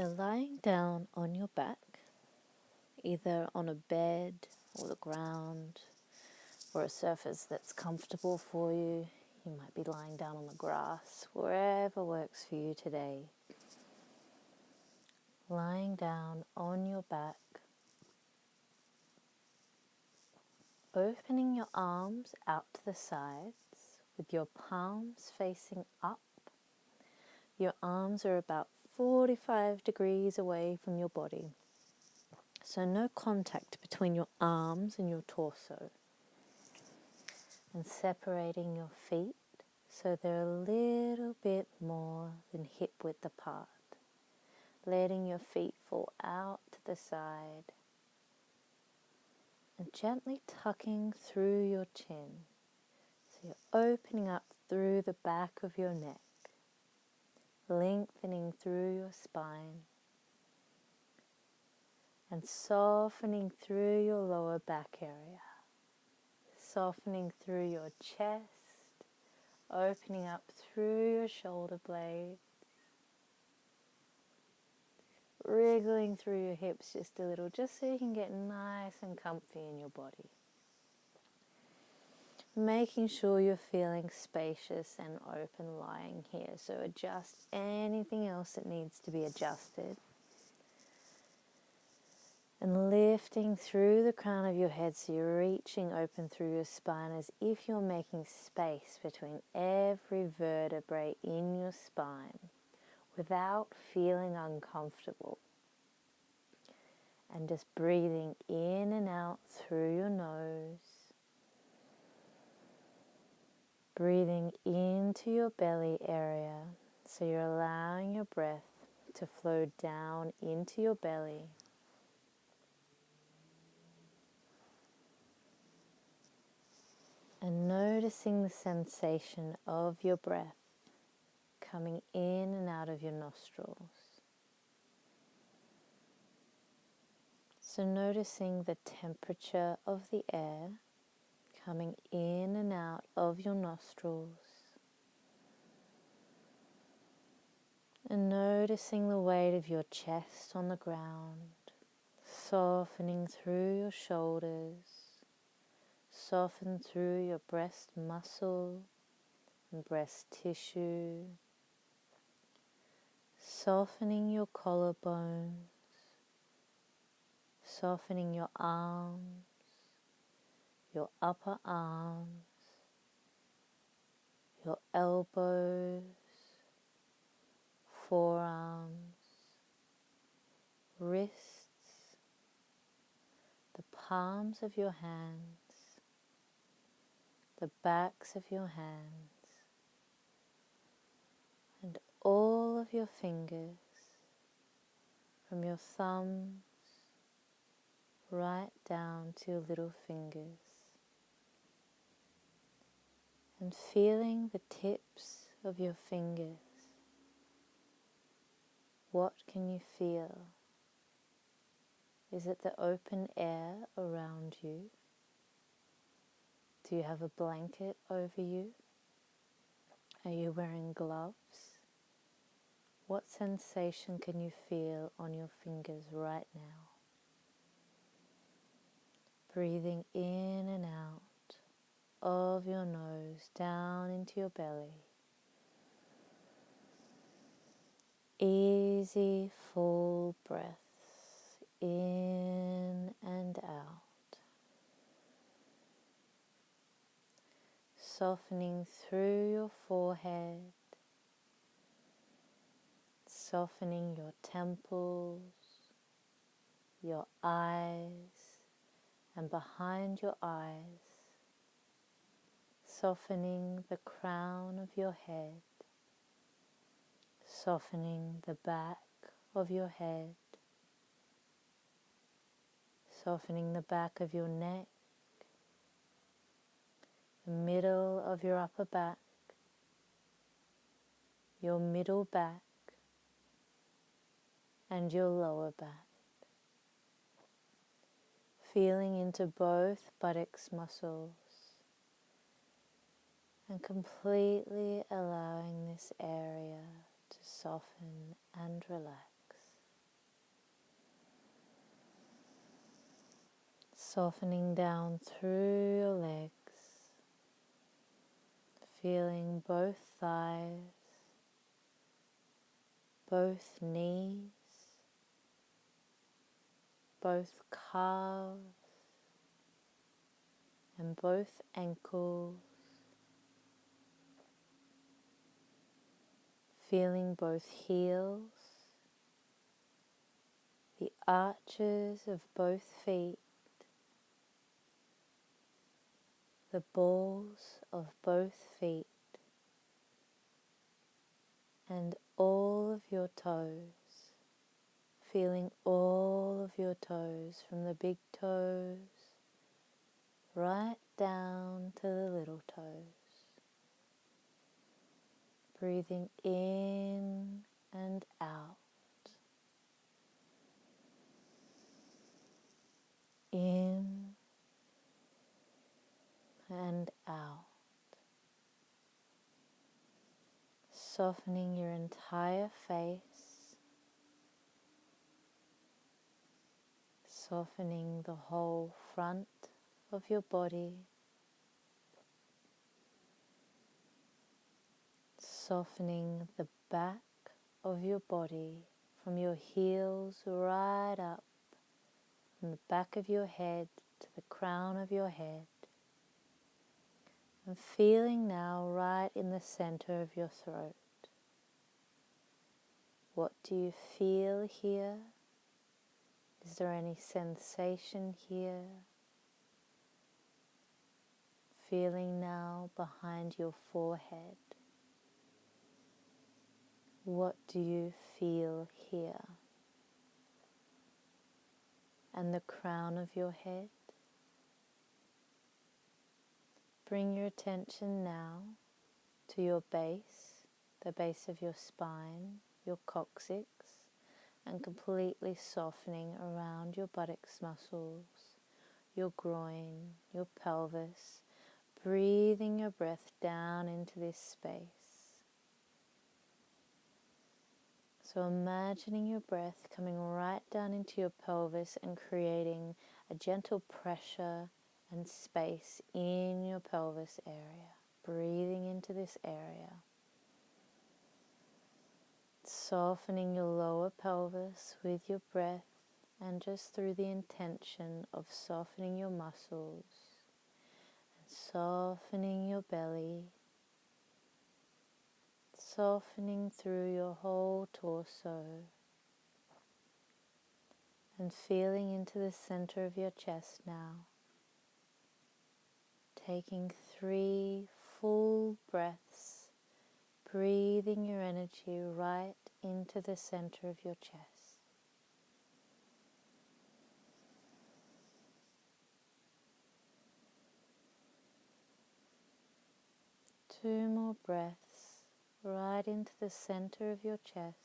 So lying down on your back, either on a bed or the ground or a surface that's comfortable for you. You might be lying down on the grass, wherever works for you today. Lying down on your back, opening your arms out to the sides with your palms facing up. Your arms are about 45 degrees away from your body, so no contact between your arms and your torso. And separating your feet so they're a little bit more than hip width apart. Letting your feet fall out to the side and gently tucking through your chin. So you're opening up through the back of your neck, lengthening through your spine and softening through your lower back area. Softening through your chest, opening up through your shoulder blades, wriggling through your hips just a little, just so you can get nice and comfy in your body. Making sure you're feeling spacious and open lying here, so adjust anything else that needs to be adjusted. And lifting through the crown of your head, so you're reaching open through your spine as if you're making space between every vertebrae in your spine without feeling uncomfortable. And just breathing in and out through your nose. Breathing into your belly area, so you're allowing your breath to flow down into your belly. And noticing the sensation of your breath coming in and out of your nostrils. So noticing the temperature of the air coming in and out of your nostrils. And noticing the weight of your chest on the ground, softening through your shoulders. Soften through your breast muscle and breast tissue, softening your collarbones, softening your arms, your upper arms, your elbows, forearms, wrists, the palms of your hands, the backs of your hands, and all of your fingers, from your thumbs right down to your little fingers, and feeling the tips of your fingers. What can you feel? Is it the open air around you? Do you have a blanket over you? Are you wearing gloves? What sensation can you feel on your fingers right now? Breathing in and out of your nose down into your belly. Easy, full breaths in and out. Softening through your forehead, softening your temples, your eyes, and behind your eyes, softening the crown of your head, softening the back of your head, softening the back of your neck, the middle of your upper back, your middle back, and your lower back. Feeling into both buttocks muscles and completely allowing this area to soften and relax. Softening down through your legs, feeling both thighs, both knees, both calves, and both ankles, feeling both heels, the arches of both feet, the balls of both feet, and all of your toes, feeling all of your toes from the big toes right down to the little toes. Breathing in and out, in and out, softening your entire face, softening the whole front of your body, softening the back of your body from your heels right up, from the back of your head to the crown of your head, and feeling now right in the center of your throat. What do you feel here? Is there any sensation here? Feeling now behind your forehead. What do you feel here? And the crown of your head? Bring your attention now to your base, the base of your spine, your coccyx, and completely softening around your buttocks muscles, your groin, your pelvis, breathing your breath down into this space. So imagining your breath coming right down into your pelvis and creating a gentle pressure and space in your pelvis area. Breathing into this area. Softening your lower pelvis with your breath and just through the intention of softening your muscles and softening your belly, softening through your whole torso and feeling into the center of your chest now. Taking 3 full breaths, breathing your energy right into the center of your chest. Two more breaths right into the center of your chest.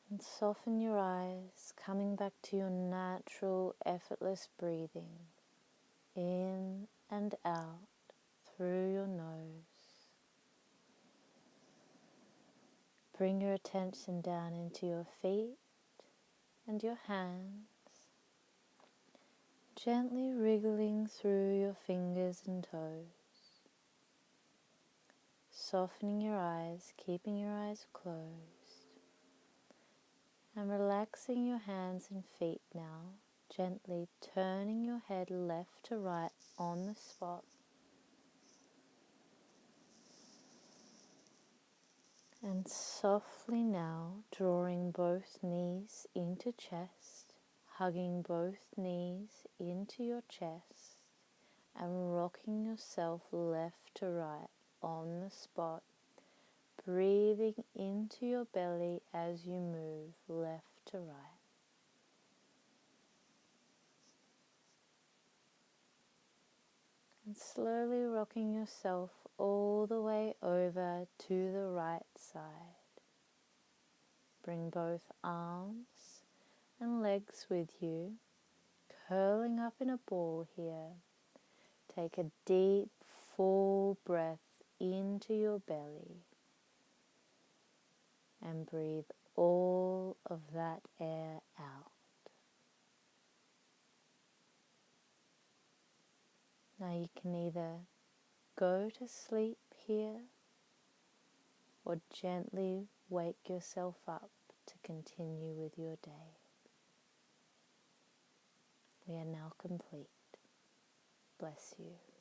And soften your eyes, coming back to your natural, effortless breathing, in and out through your nose. Bring your attention down into your feet and your hands, gently wriggling through your fingers and toes. Softening your eyes, keeping your eyes closed. And relaxing your hands and feet now, gently turning your head left to right on the spot. And softly now drawing both knees into chest, hugging both knees into your chest, and rocking yourself left to right on the spot. Breathing into your belly as you move left to right. And slowly rocking yourself all the way over to the right side. Bring both arms and legs with you, curling up in a ball here. Take a deep, full breath into your belly and breathe all of that air out. Now you can either go to sleep here or gently wake yourself up to continue with your day. We are now complete. Bless you.